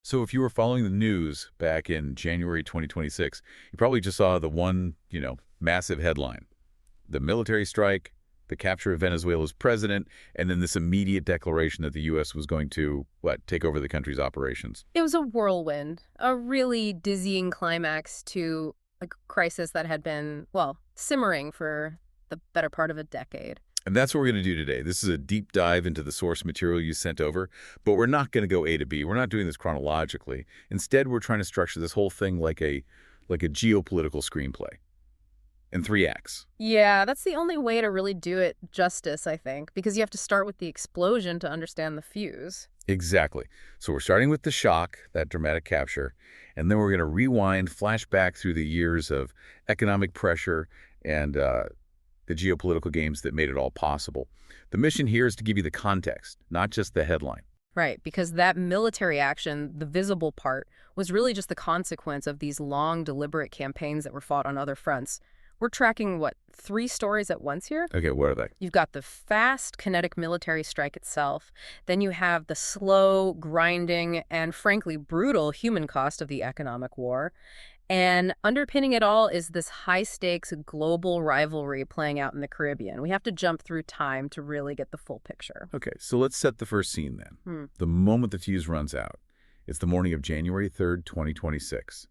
So if you were following the news back in January 2026, you probably just saw the one, massive headline. The military strike, the capture of Venezuela's president, and then this immediate declaration that the U.S. was going to, take over the country's operations. It was a whirlwind, a really dizzying climax to a crisis that had been, well, simmering for the better part of a decade. And that's what we're going to do today. This is a deep dive into the source material you sent over, but we're not going to go A to B. We're not doing this chronologically. Instead, we're trying to structure this whole thing like a geopolitical screenplay in 3 acts. Yeah, that's the only way to really do it justice, I think, because you have to start with the explosion to understand the fuse. Exactly. So we're starting with the shock, that dramatic capture, and then we're going to rewind, flash back through the years of economic pressure and the geopolitical games that made it all possible. The mission here is to give you the context, not just the headline. Right, because that military action, the visible part, was really just the consequence of these long, deliberate campaigns that were fought on other fronts. We're tracking, 3 stories at once here? Okay, what are they? You've got the fast, kinetic military strike itself. Then you have the slow, grinding, and frankly brutal human cost of the economic war. And underpinning it all is this high-stakes global rivalry playing out in the Caribbean. We have to jump through time to really get the full picture. Okay, so let's set the first scene then. The moment the fuse runs out. It's the morning of January 3rd, 2026.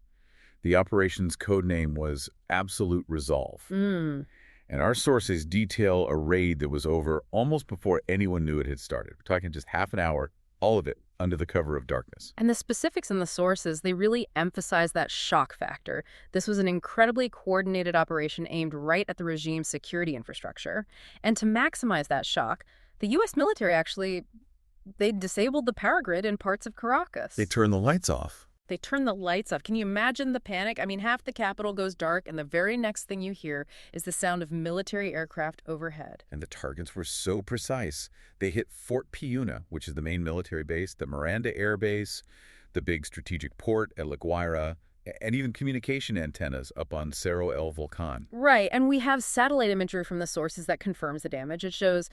The operation's code name was Absolute Resolve. And our sources detail a raid that was over almost before anyone knew it had started. We're talking just half an hour, all of it under the cover of darkness. And the specifics in the sources, they really emphasize that shock factor. This was an incredibly coordinated operation aimed right at the regime's security infrastructure. And to maximize that shock, the U.S. military they disabled the power grid in parts of Caracas. They turned the lights off. They turn the lights off. Can you imagine the panic? I mean, half the capital goes dark, and the very next thing you hear is the sound of military aircraft overhead. And the targets were so precise. They hit Fort Piuna, which is the main military base, the Miranda Air Base, the big strategic port at La Guaira, and even communication antennas up on Cerro El Volcan. Right, and we have satellite imagery from the sources that confirms the damage. It shows,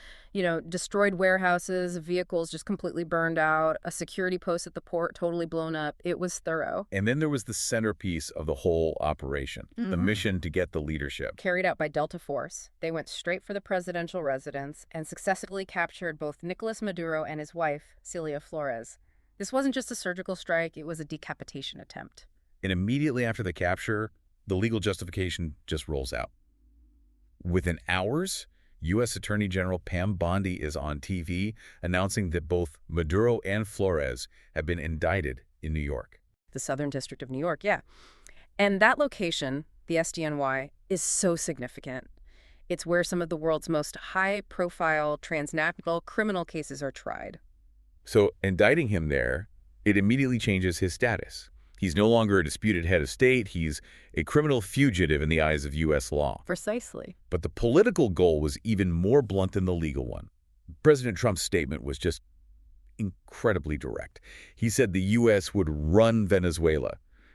destroyed warehouses, vehicles just completely burned out, a security post at the port totally blown up. It was thorough. And then there was the centerpiece of the whole operation, the mission to get the leadership. Carried out by Delta Force. They went straight for the presidential residence and successfully captured both Nicolás Maduro and his wife, Celia Flores. This wasn't just a surgical strike, it was a decapitation attempt. And immediately after the capture, the legal justification just rolls out. Within hours, U.S. Attorney General Pam Bondi is on TV announcing that both Maduro and Flores have been indicted in New York. The Southern District of New York, yeah. And that location, the SDNY, is so significant. It's where some of the world's most high-profile transnational criminal cases are tried. So indicting him there, it immediately changes his status. He's no longer a disputed head of state. He's a criminal fugitive in the eyes of U.S. law. Precisely. But the political goal was even more blunt than the legal one. President Trump's statement was just incredibly direct. He said the U.S. would run Venezuela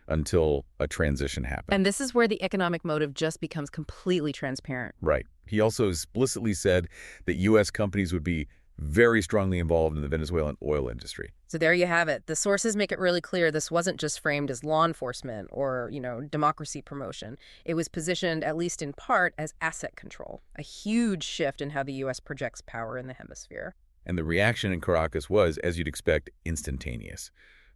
until a transition happened. And this is where the economic motive just becomes completely transparent. Right. He also explicitly said that U.S. companies would be very strongly involved in the Venezuelan oil industry. So there you have it. The sources make it really clear this wasn't just framed as law enforcement or, democracy promotion. It was positioned, at least in part, as asset control, a huge shift in how the U.S. projects power in the hemisphere. And the reaction in Caracas was, as you'd expect, instantaneous.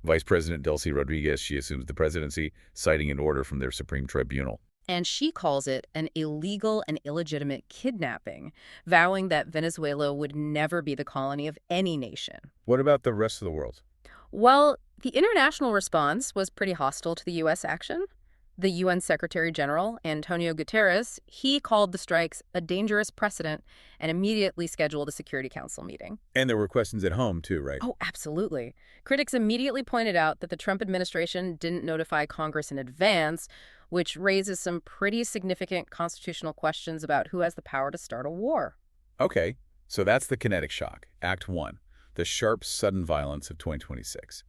Vice President Delcy Rodriguez, she assumes the presidency, citing an order from their Supreme Tribunal. And she calls it an illegal and illegitimate kidnapping, vowing that Venezuela would never be the colony of any nation. What about the rest of the world? Well, the international response was pretty hostile to the U.S. action. The UN Secretary General, Antonio Guterres, he called the strikes a dangerous precedent and immediately scheduled a Security Council meeting. And there were questions at home, too, right? Oh, absolutely. Critics immediately pointed out that the Trump administration didn't notify Congress in advance, which raises some pretty significant constitutional questions about who has the power to start a war. Okay, so that's the kinetic shock, Act 1, the sharp, sudden violence of 2026.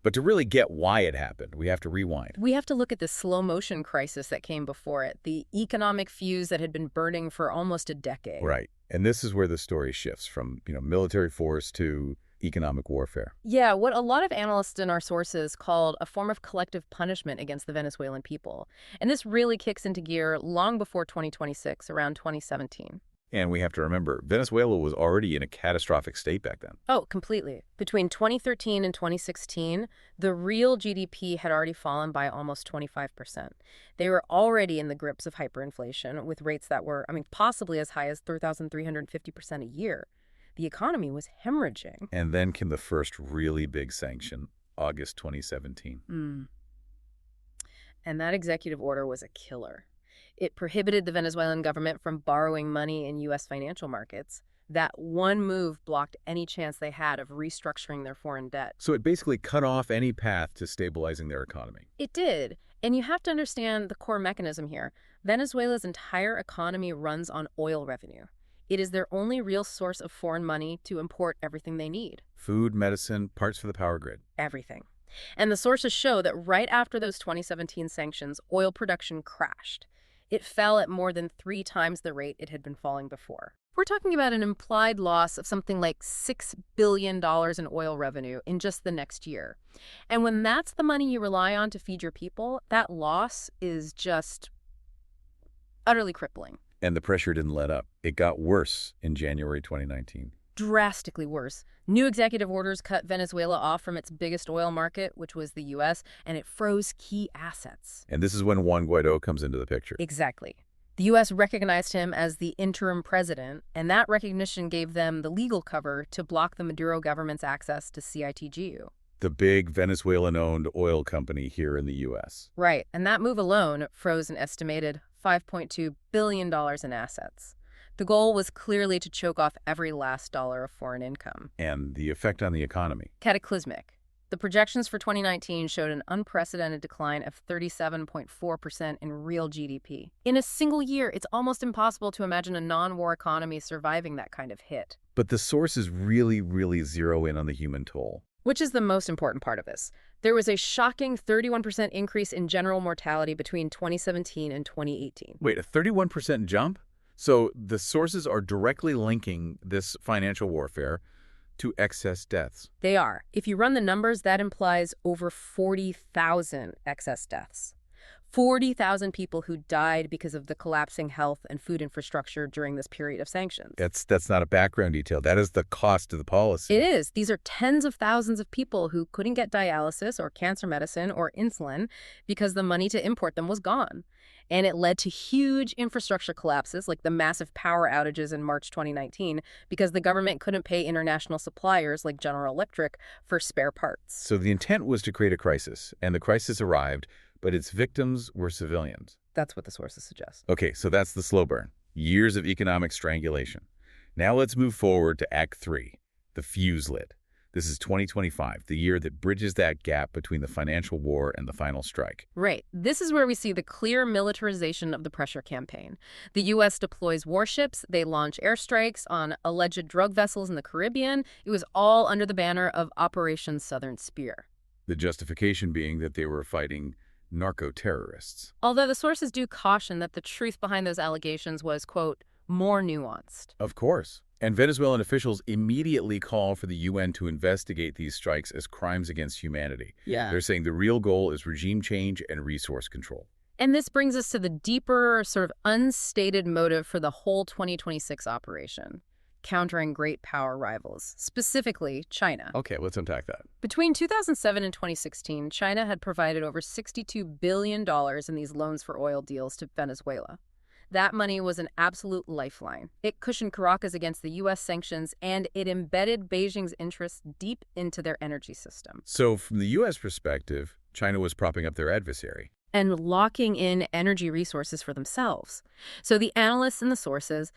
But to really get why it happened, we have to rewind. We have to look at the slow-motion crisis that came before it, the economic fuse that had been burning for almost a decade. Right, and this is where the story shifts from, military force to economic warfare. Yeah, what a lot of analysts in our sources called a form of collective punishment against the Venezuelan people. And this really kicks into gear long before 2026, around 2017. And we have to remember, Venezuela was already in a catastrophic state back then. Oh, completely. Between 2013 and 2016, the real GDP had already fallen by almost 25%. They were already in the grips of hyperinflation with rates that were, possibly as high as 3,350% a year. The economy was hemorrhaging. And then came the first really big sanction, August 2017. And that executive order was a killer. It prohibited the Venezuelan government from borrowing money in U.S. financial markets. That one move blocked any chance they had of restructuring their foreign debt. So it basically cut off any path to stabilizing their economy. It did. And you have to understand the core mechanism here. Venezuela's entire economy runs on oil revenue. It is their only real source of foreign money to import everything they need. Food, medicine, parts for the power grid. Everything. And the sources show that right after those 2017 sanctions, oil production crashed. It fell at more than 3 times the rate it had been falling before. We're talking about an implied loss of something like $6 billion in oil revenue in just the next year. And when that's the money you rely on to feed your people, that loss is just utterly crippling. And the pressure didn't let up. It got worse in January 2019. Drastically worse. New executive orders cut Venezuela off from its biggest oil market, which was the U.S., and it froze key assets. And this is when Juan Guaido comes into the picture. Exactly. The U.S. recognized him as the interim president, and that recognition gave them the legal cover to block the Maduro government's access to CITGU. The big Venezuelan-owned oil company here in the U.S. Right, and that move alone froze an estimated $5.2 billion in assets. The goal was clearly to choke off every last dollar of foreign income. And the effect on the economy? Cataclysmic. The projections for 2019 showed an unprecedented decline of 37.4% in real GDP. In a single year, it's almost impossible to imagine a non-war economy surviving that kind of hit. But the sources really zero in on the human toll. Which is the most important part of this. There was a shocking 31% increase in general mortality between 2017 and 2018. Wait, a 31% jump? So the sources are directly linking this financial warfare to excess deaths. They are. If you run the numbers, that implies over 40,000 excess deaths. 40,000 people who died because of the collapsing health and food infrastructure during this period of sanctions. That's not a background detail. That is the cost of the policy. It is. These are tens of thousands of people who couldn't get dialysis or cancer medicine or insulin because the money to import them was gone. And it led to huge infrastructure collapses, like the massive power outages in March 2019, because the government couldn't pay international suppliers like General Electric for spare parts. So the intent was to create a crisis, and the crisis arrived, but its victims were civilians. That's what the sources suggest. Okay, so that's the slow burn. Years of economic strangulation. Now let's move forward to Act 3, the fuse lit. This is 2025, the year that bridges that gap between the financial war and the final strike. Right. This is where we see the clear militarization of the pressure campaign. The U.S. deploys warships. They launch airstrikes on alleged drug vessels in the Caribbean. It was all under the banner of Operation Southern Spear. The justification being that they were fighting narco-terrorists. Although the sources do caution that the truth behind those allegations was, quote, more nuanced. Of course. And Venezuelan officials immediately call for the UN to investigate these strikes as crimes against humanity. Yeah. They're saying the real goal is regime change and resource control. And this brings us to the deeper, sort of unstated motive for the whole 2026 operation, countering great power rivals, specifically China. Okay, let's unpack that. Between 2007 and 2016, China had provided over $62 billion in these loans for oil deals to Venezuela. That money was an absolute lifeline. It cushioned Caracas against the U.S. sanctions, and it embedded Beijing's interests deep into their energy system. So from the U.S. perspective, China was propping up their adversary. And locking in energy resources for themselves. So the analysts and the sources,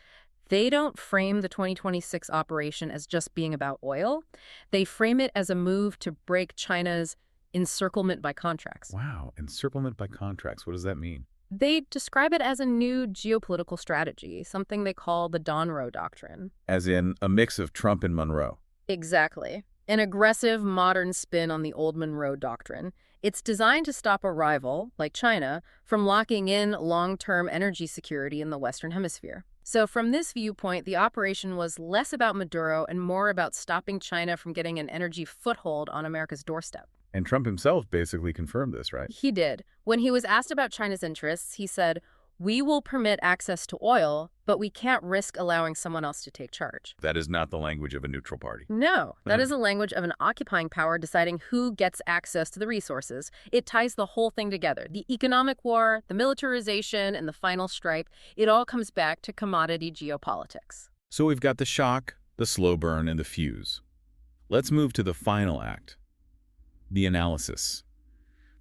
they don't frame the 2026 operation as just being about oil. They frame it as a move to break China's encirclement by contracts. Wow, encirclement by contracts. What does that mean? They describe it as a new geopolitical strategy, something they call the Monroe Doctrine. As in a mix of Trump and Monroe. Exactly. An aggressive, modern spin on the old Monroe Doctrine. It's designed to stop a rival, like China, from locking in long-term energy security in the Western Hemisphere. So from this viewpoint, the operation was less about Maduro and more about stopping China from getting an energy foothold on America's doorstep. And Trump himself basically confirmed this, right? He did. When he was asked about China's interests, he said, "We will permit access to oil, but we can't risk allowing someone else to take charge." That is not the language of a neutral party. No, that is a language of an occupying power deciding who gets access to the resources. It ties the whole thing together. The economic war, the militarization, and the final strike, it all comes back to commodity geopolitics. So we've got the shock, the slow burn, and the fuse. Let's move to the final act, the analysis,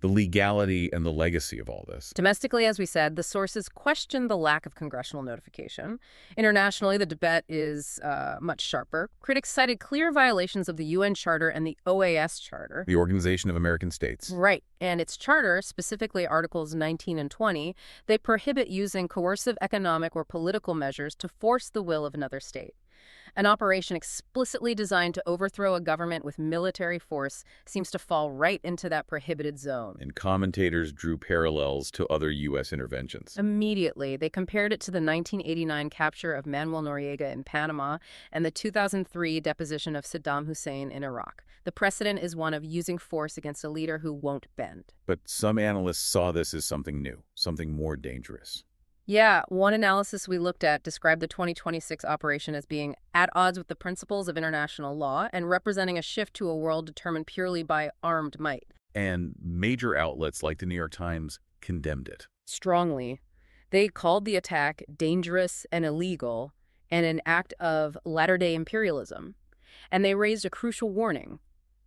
the legality and the legacy of all this. Domestically, as we said, the sources question the lack of congressional notification. Internationally, the debate is much sharper. Critics cited clear violations of the UN Charter and the OAS Charter. The Organization of American States. Right. And its charter, specifically Articles 19 and 20, they prohibit using coercive economic or political measures to force the will of another state. An operation explicitly designed to overthrow a government with military force seems to fall right into that prohibited zone. And commentators drew parallels to other U.S. interventions. Immediately, they compared it to the 1989 capture of Manuel Noriega in Panama and the 2003 deposition of Saddam Hussein in Iraq. The precedent is one of using force against a leader who won't bend. But some analysts saw this as something new, something more dangerous. Yeah, one analysis we looked at described the 2026 operation as being at odds with the principles of international law and representing a shift to a world determined purely by armed might. And major outlets like the New York Times condemned it. Strongly. They called the attack dangerous and illegal and an act of latter-day imperialism. And they raised a crucial warning.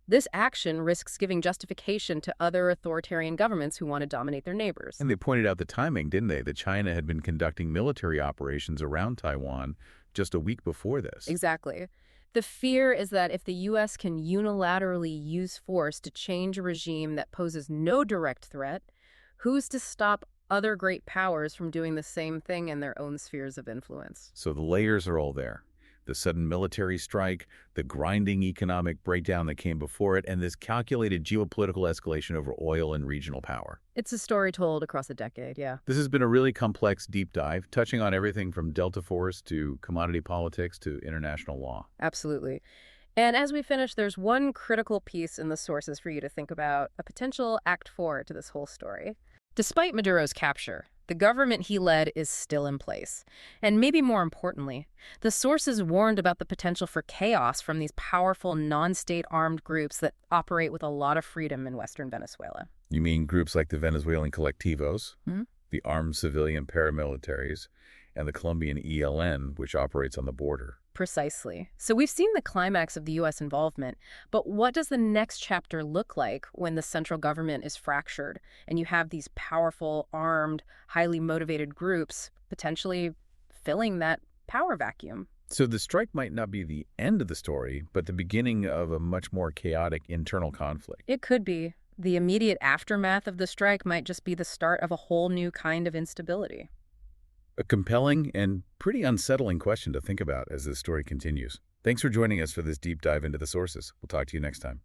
This action risks giving justification to other authoritarian governments who want to dominate their neighbors. And they pointed out the timing, didn't they? That China had been conducting military operations around Taiwan just a week before this. Exactly. The fear is that if the U.S. can unilaterally use force to change a regime that poses no direct threat, who's to stop other great powers from doing the same thing in their own spheres of influence? So the layers are all there. The sudden military strike, the grinding economic breakdown that came before it, and this calculated geopolitical escalation over oil and regional power. It's a story told across a decade, yeah. This has been a really complex deep dive, touching on everything from Delta Force to commodity politics to international law. Absolutely. And as we finish, there's one critical piece in the sources for you to think about, a potential Act 4 to this whole story. Despite Maduro's capture, the government he led is still in place. And maybe more importantly, the sources warned about the potential for chaos from these powerful non-state armed groups that operate with a lot of freedom in Western Venezuela. You mean groups like the Venezuelan colectivos, the armed civilian paramilitaries, and the Colombian ELN, which operates on the border? Precisely. So we've seen the climax of the U.S. involvement, but what does the next chapter look like when the central government is fractured and you have these powerful, armed, highly motivated groups potentially filling that power vacuum? So the strike might not be the end of the story, but the beginning of a much more chaotic internal conflict. It could be. The immediate aftermath of the strike might just be the start of a whole new kind of instability. A compelling and pretty unsettling question to think about as this story continues. Thanks for joining us for this deep dive into the sources. We'll talk to you next time.